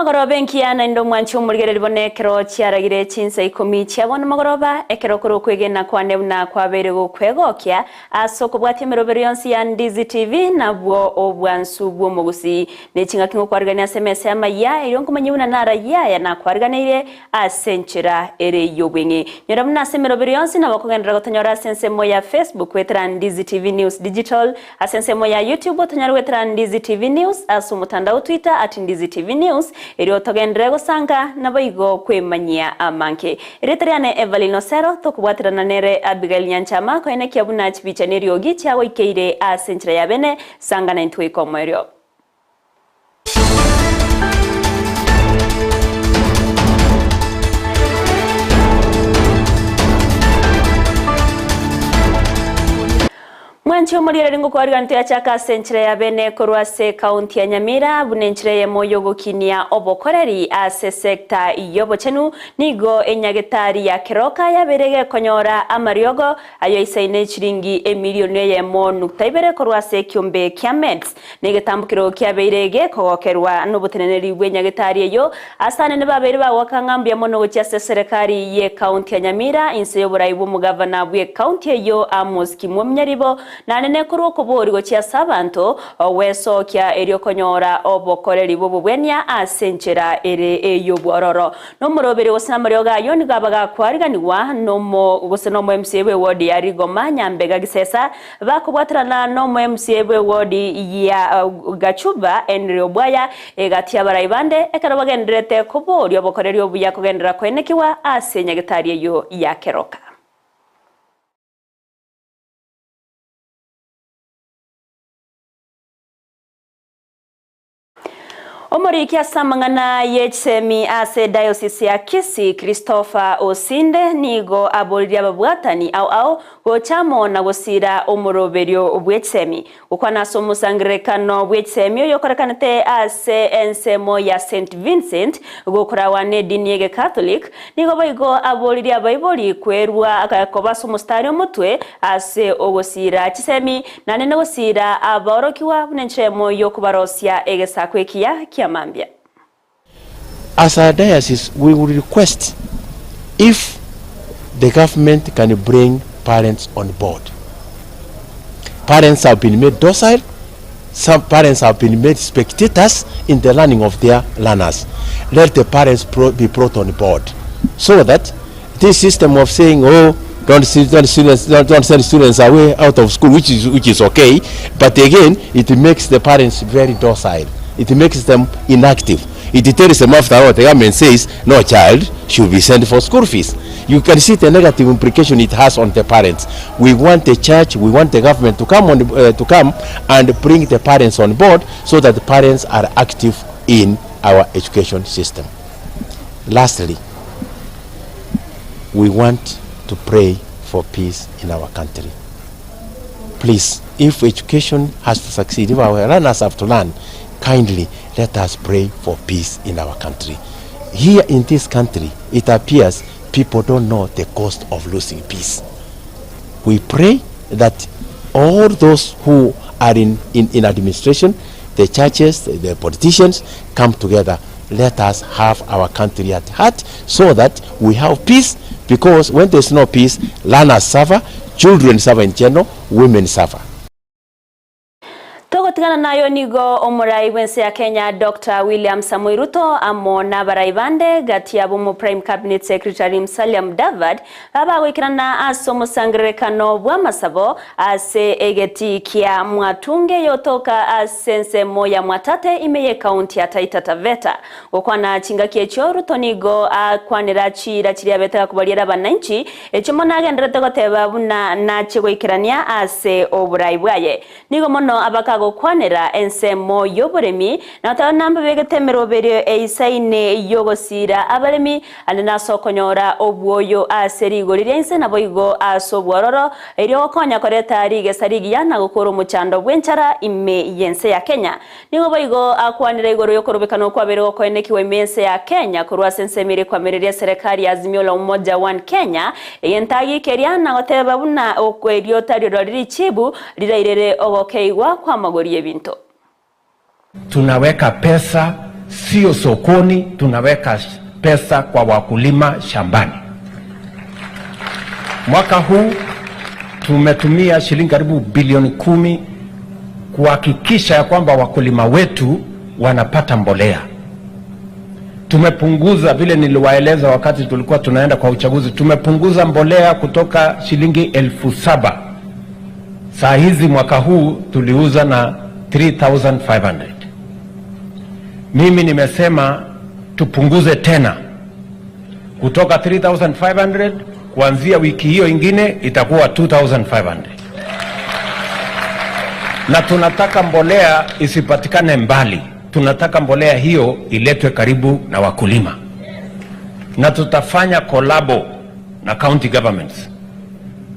Namagoroba enkiana ndo mwanchi umurigere libonekero chiaragire Chinsa Ikomi chiabona magoroba ekero kuru kwegena kwa nebuna kwa bere gukwegokia asoko bwati emerobero yonsi ya Ndizi TV nabwo obwansu bwo Gusii nechinga kingo kwarigania SMS ya Amayia erionko manyibuna nara ya na kwariganire asenchera ere yobwenge nyoramuna semerobero yonsi nabakogendera gotonyora sensemo ya Facebook wetra Ndizi TV News Digital asensemo ya YouTube otonyara wetra Ndizi TV News asumutandao Twitter @Ndizi TV News Ero togendrego sanga naboigo kwemanyia amanke. Ereteriane Everlyne Osero tokubwatirana nere Abigail Nyanchama ko ene kiabuna chibicha neriogi chawo ikeire asenchira ya bene sanga na intwe komerio. Mwanchi umurire ringo kwa rigantu ya chaka senchire ya bene korwase kaunti ya Nyamira bunenchire ya moyo gukinia obokoreri ase sekta iyobo chenu nigo enyagetari ya keroka ya berege konyora amariogo ayo isaine chiringi emilioni ya nuktaibere korwase kiombe kia meds negetambukiro kia berege kogokerwa nubuteneneri bwenyagetari yo asane nebabere bakangambya mono gocha serikali ye kaunti ya Nyamira inse yoboraibu mugavana bwe kaunti yo Amos Kimwomnyaribo nanene kuru kubori gochia sabanto weso kya erio konyora obokoreri bubwenya asenchera ere eyobwororo no murobere osamaryoga yoni gabaga kwariganiwa no goseno MCB ward ya Rigoma Nyambega Gisesa bakubwatrana no MCB ward ya Gachuba enrio bwaya egatia baraibande ekarabagenderete kubori obokoreri obuya kugendera kwenekiwa asenyagetari yo ya keroka. Omorikia samangana yechsemi ase diocese ya Kisii Christopher Osinde nigo aboliria babwatani au gochamo na gosira omoroberio obwechsemi ukwana somusangrekano bwechsemi yokorekanete ase ensemo ya St Vincent gokorawane diniege Catholic nigo boigo aboliria baiboli kwerwa akakoba somustari mutwe ase ogosira chisemi nanene gosira aborokiwa bunenchemo yokubarosia egesakwekia Mambia. As a diocese, we would request if the government can bring parents on board. Parents have been made docile, some parents have been made spectators in the learning of their learners. Let the parents be brought on board so that this system of saying, oh, don't send students away out of school, which is okay, but again, it makes the parents very docile. It makes them inactive. It tells them after all, the government says no child should be sent for school fees. You can see the negative implication it has on the parents. We want the church, we want the government to come and bring the parents on board so that the parents are active in our education system. Lastly, we want to pray for peace in our country. Please, if education has to succeed, if our learners have to learn, kindly let us pray for peace in our country. Here in this country, it appears people don't know the cost of losing peace. We pray that all those who are in administration, the churches, the politicians, come together. Let us have our country at heart so that we have peace, because when there's no peace, learners suffer, children suffer in general, women suffer. Togotigana nayo nigo omurai wense ya Kenya Dr. William Samoei Ruto amona baraibande gatiabo mu Prime Cabinet Secretary Musalia Mudavadi abawikirana asomusangrekano bwamasabo ase egeti kia mwatunge yotoka asensemo ya Mwatate imeye kaunti ya Taita Taveta okwana chingakie cyo Ruto nigo akwanira chira chiri abeta kubaliera bananchi echimona agenderete goteba buna na chigwikirania ase oburai bwaye nigo mono abaka kwanera ensemo yoboremi na namba begetemero berio eisaine yogosira abaremi alina sokonyora obwoyo aserigo lirense naboigo asobwororo eryo konya koreta rige sarigi yana gukora umuchando bwenchara ime yense ya Kenya nigo boigo akwanira igoro yokorobekano kwa bero ko enekiwe mense ya Kenya kurwa sensemire kwa mereria serikali ya Azimio la Umoja One Kenya yentagi keriana goteba buna okweryo tariro riri chibu lirairere ogokeiwa kwa magori ebinto. Tunaweka pesa sio sokoni, tunaweka pesa kwa wakulima shambani. Mwaka huu tumetumia shilingi karibu bilioni 10 kuhakikisha ya kwamba wakulima wetu wanapata mbolea. Tumepunguza, vile niliwaeleza wakati tulikuwa tunaenda kwa uchaguzi, tumepunguza mbolea kutoka shilingi 7,000. Saa hizi mwaka huu tuliuza na 3,500. Mimi nimesema tupunguze tena kutoka 3,500, kuanzia wiki hiyo ingine itakuwa 2,500. Na tunataka mbolea isipatikane mbali. Tunataka mbolea hiyo iletwe karibu na wakulima. Na tutafanya kolabo na county governments.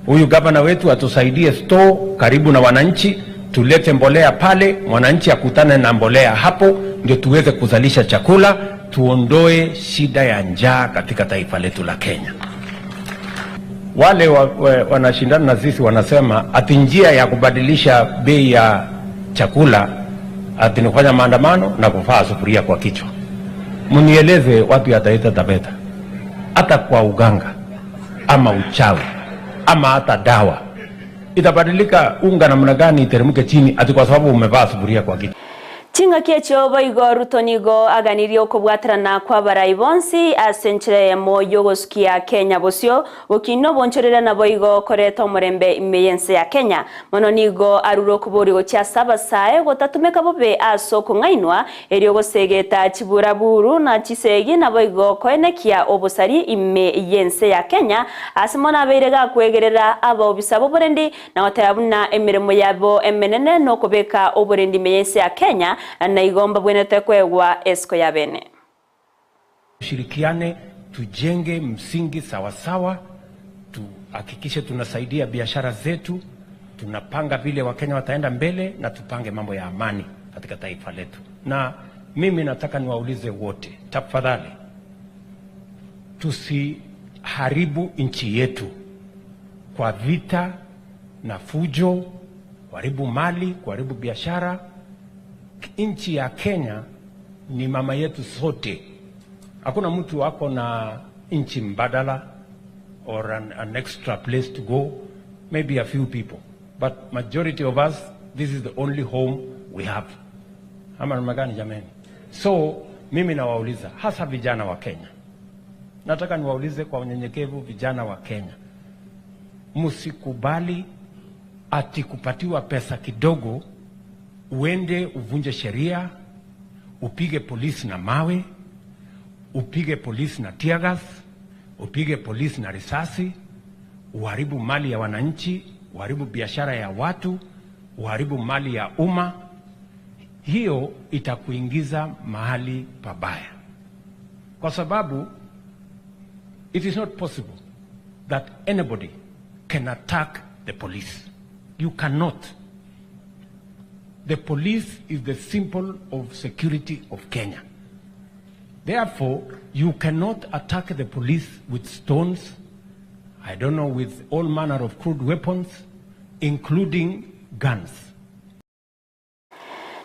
Huyu gavana wetu atusaidie store karibu na wananchi, tulete mbolea pale, mwananchi akutane na mbolea hapo, ndio tuweze kuzalisha chakula, tuondoe shida ya njaa katika taifa letu la Kenya. Wale wanashindana na sisi wanasema ati njia ya kubadilisha bei ya chakula ati nifanya maandamano na kuvaa sufuria kwa kichwa. Mnieleze watu ya Taita Taveta, hata kwa uganga ama uchawi ama hata dawa, itabadilika unga namna gani iteremke chini ati kwa sababu umevaa sufuria kwa kichwa? Chinga kiecho boigo rutonigo aganirio kubwatrana kwa barai bonsi asenchire mo yogosukia Kenya bosio gukino bonchorera na boigo koreto murembe imeyense ya Kenya mononigo aruro kubori gocha sabasae gotatumeka bobe aso kungainwa erio gosegeta chiburaburu na chisegi na boigo koenekia obosari imeyense ya Kenya asimona beirega kwegerera abo bisabo borendi na watayabuna emiremo yabo emenene no kubeka oborendi imeyense ya Kenya na igomba bwenete kwegwa esko ya bene. Shirikiane, tujenge msingi sawasawa, tuhakikishe tunasaidia biashara zetu, tunapanga vile Wakenya wataenda mbele, na tupange mambo ya amani katika taifa letu. Na mimi nataka niwaulize wote, tafadhali tusiharibu nchi yetu kwa vita na fujo, kuharibu mali, kuharibu biashara. Nchi ya Kenya ni mama yetu sote. Hakuna mtu wako na nchi mbadala or an extra place to go. Maybe a few people, but majority of us, this is the only home we have. Ama magani jameni. So mimi nawauliza hasa vijana wa Kenya, nataka niwaulize kwa unyenyekevu vijana wa Kenya, msikubali ati kupatiwa pesa kidogo uende uvunje sheria, upige polisi na mawe, upige polisi na tear gas, upige polisi na risasi, uharibu mali ya wananchi, uharibu biashara ya watu, uharibu mali ya umma. Hiyo itakuingiza mahali pabaya. Kwa sababu it is not possible that anybody can attack the police. You cannot. The police is the symbol of security of Kenya. Therefore, you cannot attack the police with stones, I don't know, with all manner of crude weapons, including guns.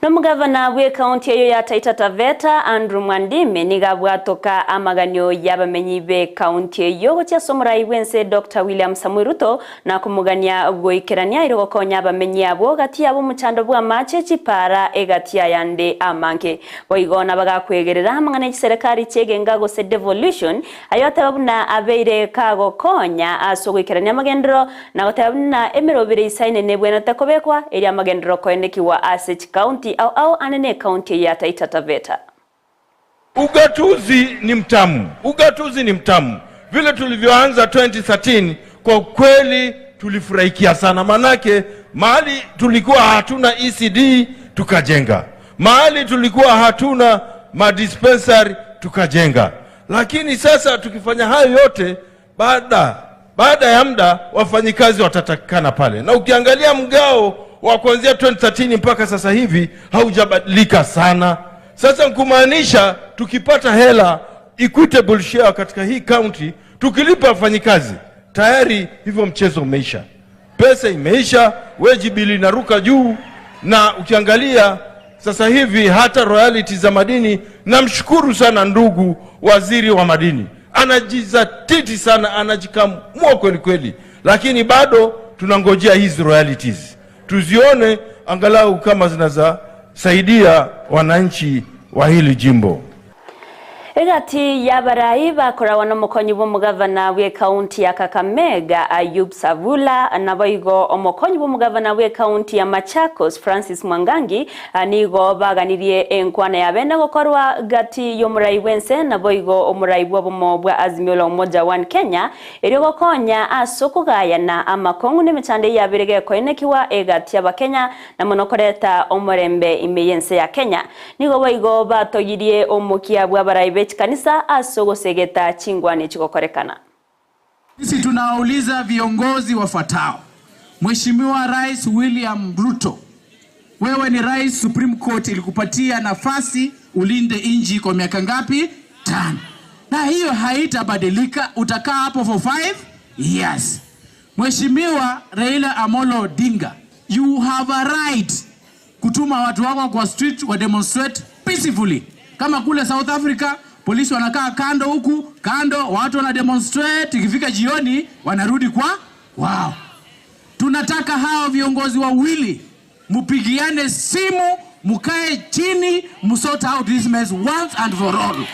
Nomugavana we county eyo ya Taita Taveta Andrew Mwandime nigabwatoka amaganyo y'abamenyi be county eyo gocha somurai wense Dr. William Samoei Ruto na kumugania goikerania irogokonya abamenyi abo gati abo muchando bwa mache chipara egatia yande amanke boigona bagakwegerera amangane serikali chegenga go se devolution ayote babuna abeire kago konya asogoikerania magendro na gotabuna emerobire isaine nebwena takobekwa eri amagendro koendekiwa asech county au anene county ya Taita Taveta. Ugatuzi ni mtamu. Ugatuzi ni mtamu. Vile tulivyoanza 2013 kwa kweli tulifurahikia sana, manake mahali tulikuwa hatuna ECD tukajenga. Mahali tulikuwa hatuna madispensary tukajenga. Lakini sasa tukifanya hayo yote baada ya muda wafanyikazi watatakikana pale. Na ukiangalia mgao wa kuanzia 2013 mpaka sasa hivi haujabadilika sana. Sasa kumaanisha tukipata hela equitable share katika hii county, tukilipa wafanyikazi tayari hivyo mchezo umeisha. Pesa imeisha, wage bill inaruka juu, na ukiangalia Sasa hivi hata royalty za madini, namshukuru sana ndugu waziri wa madini, anajizatiti sana, anajikamua kweli kweli, lakini bado tunangojea hizi royalties tuzione angalau kama zinaweza saidia wananchi wa hili jimbo. Egati yabarai bakorawa n'omukonyi bw'omugavana w'ekaunti ya Kakamega Ayub Savula naboigo omukonyi bw'omugavana w'ekaunti ya Machakos Francis Mwangangi nigo baganirie enkwana ya bene gokorwa gati y'omurai wense naboigo omurai bw'obumo bwa Azimio la Umoja One Kenya eryo gokonya asokugayana amakongu n'emichande yabirege koenekiwa egati y'Abakenya na monokoreta omurembe imeyense ya Kenya nigo boigo batoyirie omukia bw'abarai Kanisa asogo segeta chingwani chikokorekana. Sisi tunauliza viongozi wafuatao. Mheshimiwa Rais William Ruto, wewe ni Rais, Supreme Court ilikupatia nafasi ulinde inji kwa miaka ngapi? 5. Na hiyo haitabadilika, utakaa hapo for 5 years. Mheshimiwa Raila Amolo Odinga, you have a right kutuma watu wako kwa street wa demonstrate peacefully. Kama kule South Africa, polisi wanakaa kando huku, kando watu wana demonstrate, ikifika jioni wanarudi kwa wow. Tunataka hao viongozi wawili mupigiane simu, mukae chini, musort out this mess once and for all.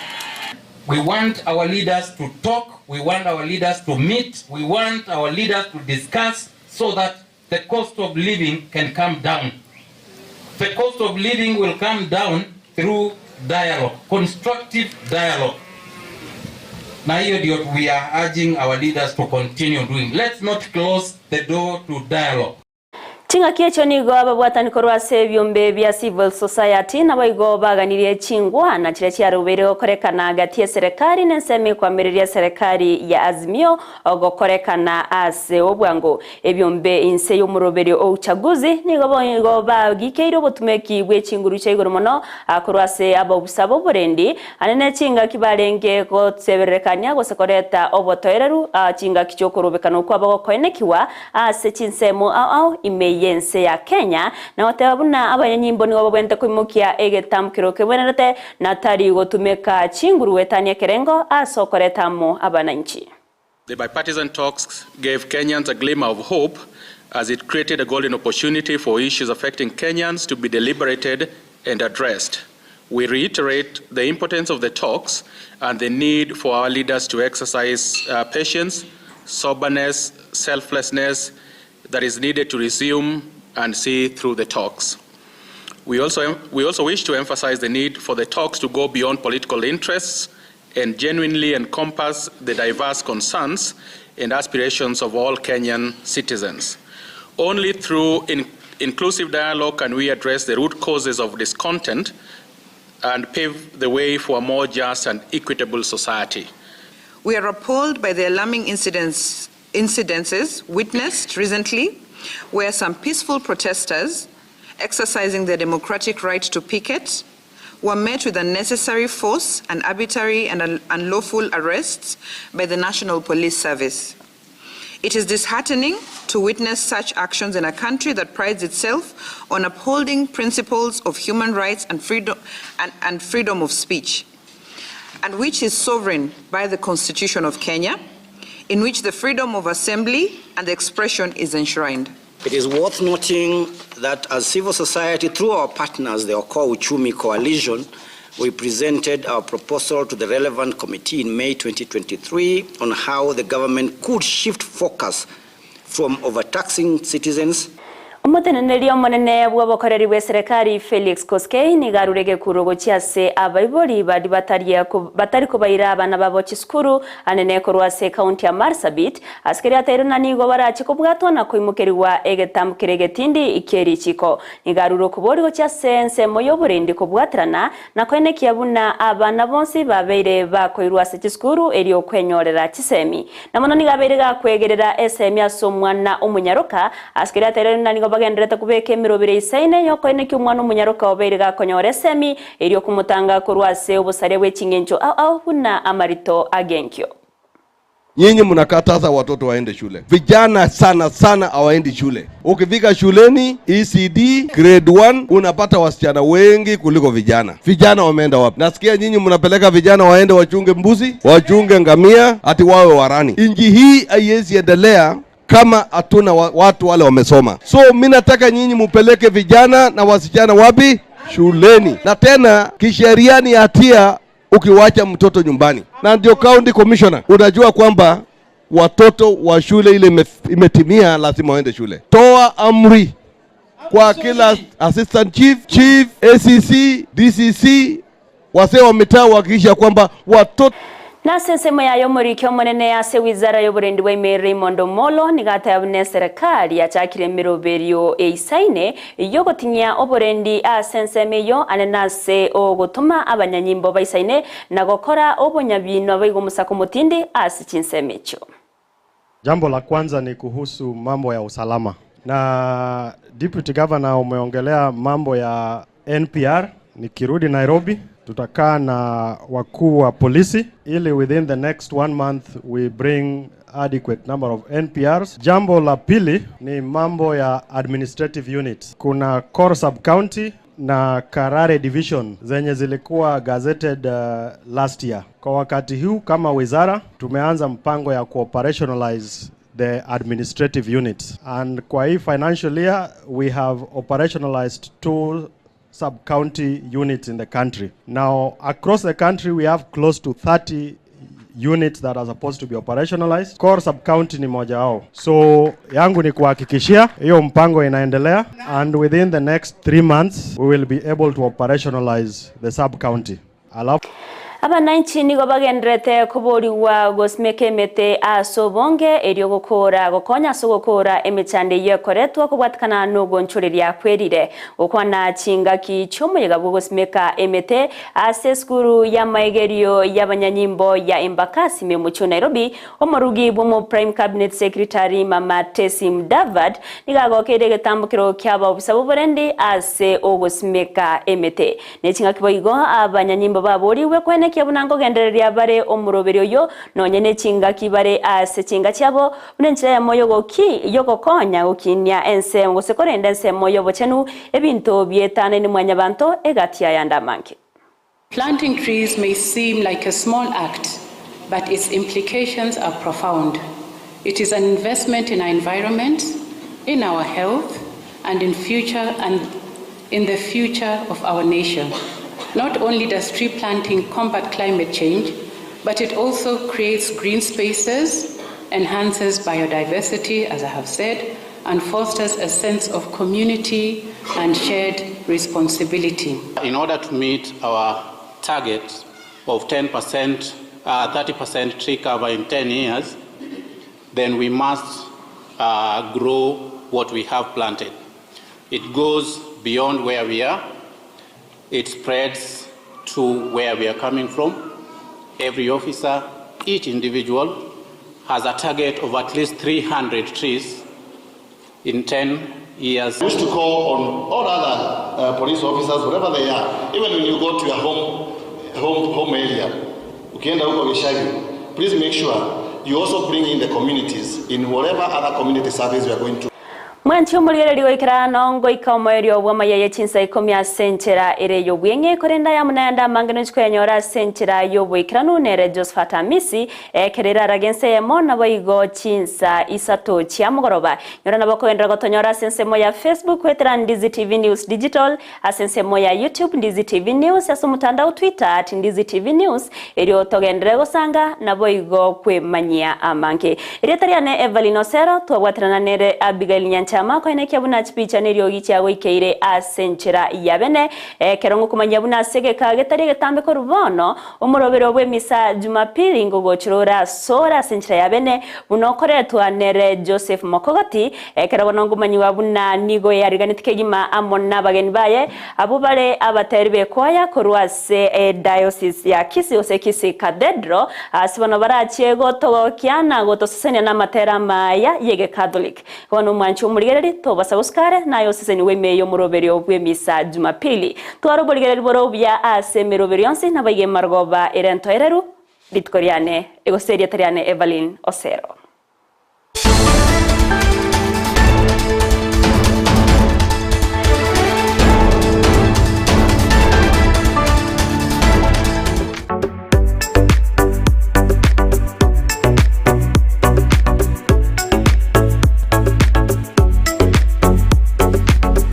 We want our leaders to talk, we want our leaders to meet, we want our leaders to discuss so that the cost of living can come down. The cost of living will come down through dialogue, constructive dialogue. Now here we are urging our leaders to continue doing. Let's not close the door to dialogue. Chinga kiecho nigo ababwatani korwase byombe bya civil society naboigo baganirie chingwa na chire cya rubere korekana gati ya serikali n'enseme kwamereria serikali ya Azimio ogokorekana ase obwango ebyombe inse yo murobere o uchaguzi nigo boigo bagikeiro botumeki bwe chinguru cya igoro mono akorwase abobusabo burendi anene chinga kibarenge ko tseberekanya gosekoreta obotoereru chinga kichokorobekano kwa bagokoenekiwa ase chinsemo au ime yense ya Kenya na watabuna abanyanyimbo ni wabwente kwimukia egetamkiro kebwenerete na tari gotumeka chinguru wetania kerengo asokoretamo abananchi. The bipartisan talks gave Kenyans a glimmer of hope as it created a golden opportunity for issues affecting Kenyans to be deliberated and addressed. We reiterate the importance of the talks and the need for our leaders to exercise patience, soberness, selflessness that is needed to resume and see through the talks. We also wish to emphasize the need for the talks to go beyond political interests and genuinely encompass the diverse concerns and aspirations of all Kenyan citizens. Only through inclusive dialogue can we address the root causes of discontent and pave the way for a more just and equitable society. We are appalled by the alarming incidences witnessed recently where some peaceful protesters exercising their democratic right to picket were met with unnecessary force and arbitrary and unlawful arrests by the National Police Service. It is disheartening to witness such actions in a country that prides itself on upholding principles of human rights and freedom of speech, and which is sovereign by the Constitution of Kenya, in which the freedom of assembly and expression is enshrined. It is worth noting that as civil society, through our partners, the Okoa Uchumi Coalition, we presented our proposal to the relevant committee in May 2023 on how the government could shift focus from overtaxing citizens. Umuteneneri omunene bw'abakoreri bwa serikali Felix Koskei nigarurege kurogo cyase abayibori badi batari kubayira abana babo kiskuru anene korwase county ya Marsabit askeri ateruna nigo barachi kubwato na kuimukeriwa egetamukire getindi ikeri chiko nigaruro kuborigo cyase nsemo yoburendi kubwatrana na kwene kiyabuna abana bonsi babeire bakoirwase kiskuru eriyo kwenyorera kisemi namono nigaberega kwegerera SM yasomwana umunyaroka askeri ateruna nigo bagendereta kubeke mirobire isaine yoko ene cy'umwana umunyaroka oberega konyore semi eriyo kumutanga kurwase ubusare bwe kingenjo au huna amarito agenkyo. nyinyi mnakataza watoto waende shule. Vijana sana hawaendi shule. Ukifika shuleni ECD grade 1 unapata wasichana wengi kuliko vijana. Vijana wameenda wapi? Nasikia nyinyi mnapeleka vijana waende wachunge mbuzi, wachunge ngamia, ati wawe warani. Inji hii haiwezi endelea kama hatuna watu wale wamesoma. So mimi nataka nyinyi mupeleke vijana na wasichana wapi? Shuleni. Na tena kisheria ni hatia ukiwacha mtoto nyumbani. Na ndio county commissioner, unajua kwamba watoto wa shule ile imetimia lazima waende shule. Toa amri kwa kila assistant chief, ACC, DCC, wazee wa mitaa wahakikisha kwamba watoto na sensemo yayo muri kyo munene ase wizara y'oburendi wa Emery Mondo Molo nigata yabune serikali yachakire miroberio eisaine yo gotinya oburendi asensemeyo anenase ogotuma abanyanyimbo baisaine na gokora obonyabino abigo musako mutindi ase Chinsemecho. Jambo la kwanza ni kuhusu mambo ya usalama. Na Deputy Governor umeongelea mambo ya NPR. Nikirudi Nairobi tutakaa na wakuu wa polisi ili within the next 1 month we bring adequate number of NPRs. Jambo la pili ni mambo ya administrative units. Kuna Core Sub-County na Karare Division zenye zilikuwa gazetted last year. Kwa wakati huu kama wizara tumeanza mpango ya operationalize the administrative units. And kwa hii financial year we have operationalized 2 sub-county units in the country. Now, across the country, we have close to 30 units that are supposed to be operationalized. Core sub-county ni moja wao. So, yangu ni kuhakikishia hiyo mpango inaendelea, and within the next 3 months, we will be able to operationalize the sub-county. Abananchi nigo bagendrete kuburiwa gosmeke mete asobonge eryo gukora gokonya sogokora emechande yekoretwa kubwatikana n'ugonchoreria kwerire okwana chingaki cy'umuyaga gosmeka emete ase skuru ya maegerio y'abanyanyimbo ya Embakasi me mu Nairobi omurugi mu Prime Cabinet Secretary Mama Tesim David nigagokere getambukiro kyaba obisabo burendi ase ogosmeka emete necingaki boigo abanyanyimbo baboriwe kwene kyabunango gendereria bare omuroberio yo nonyene chingaki bare ase chinga cyabo bunenchira ya moyo goki yoko konya gokinya ense ngosekorenda ense moyo bochenu ebinto bietane ni mwanya banto egatia yandamanki. Planting trees may seem like a small act, but its implications are profound. It is an investment in our environment, in our health, and in the future of our nation. Not only does tree planting combat climate change, but it also creates green spaces, enhances biodiversity, as I have said, and fosters a sense of community and shared responsibility. In order to meet our target of 10%, 30% tree cover in 10 years, then we must grow what we have planted. It goes beyond where we are. It spreads to where we are coming from. Every officer, each individual has a target of at least 300 trees in 10 years. We used to call on all other police officers, wherever they are, even when you go to your home area, ukienda huko Gishagi, please make sure you also bring in the communities in whatever other community service we are going to. Mwancho mulireri goikira nongo Ikomi wa Amayia Chinsa Ikomi asenchera ere yobwenge korenda ya munayanda mangano chikwenyora senchera yobwikira nunere Josephat Amisi kerera ragense yemo na boigo Chinsa isato chiamugoroba nyora nabako endra gotonyora sensemo ya Facebook wetera Ndizi TV News Digital asensemo ya YouTube Ndizi TV News asumutandao Twitter @Ndizi TV News eryo togendre gosanga na boigo kwemanyia amanke eriatariane Everlyne Osero twabwatirana nere Abigail Nyancha mako eneke buna chipicha neryo gichago ikeire asenchera yabene kerongo kumanya buna sege kagetari getambe ko rubono omurobero bwe misa Jumapili ngogochirora sora asenchera yabene buno koretwa nere Joseph Mokogati kerabona ngumanyi wabuna nigo yariganitike gima amonna bageni baye abubale abaterbe kwaya korwase diocese ya Kisii ose Kisii Cathedral asibona barachiye gotogo kiana gotosesenya na matera maya yege Catholic wono mwanchu murigereri tobasa buskare nayo seseni wemeyo muroberio bwemisa Jumapili twaro burigereri boro bya ase meroberionsi nabaye margoba erento ereru Ritkoriane, Egoseria Tariane Everlyne Osero.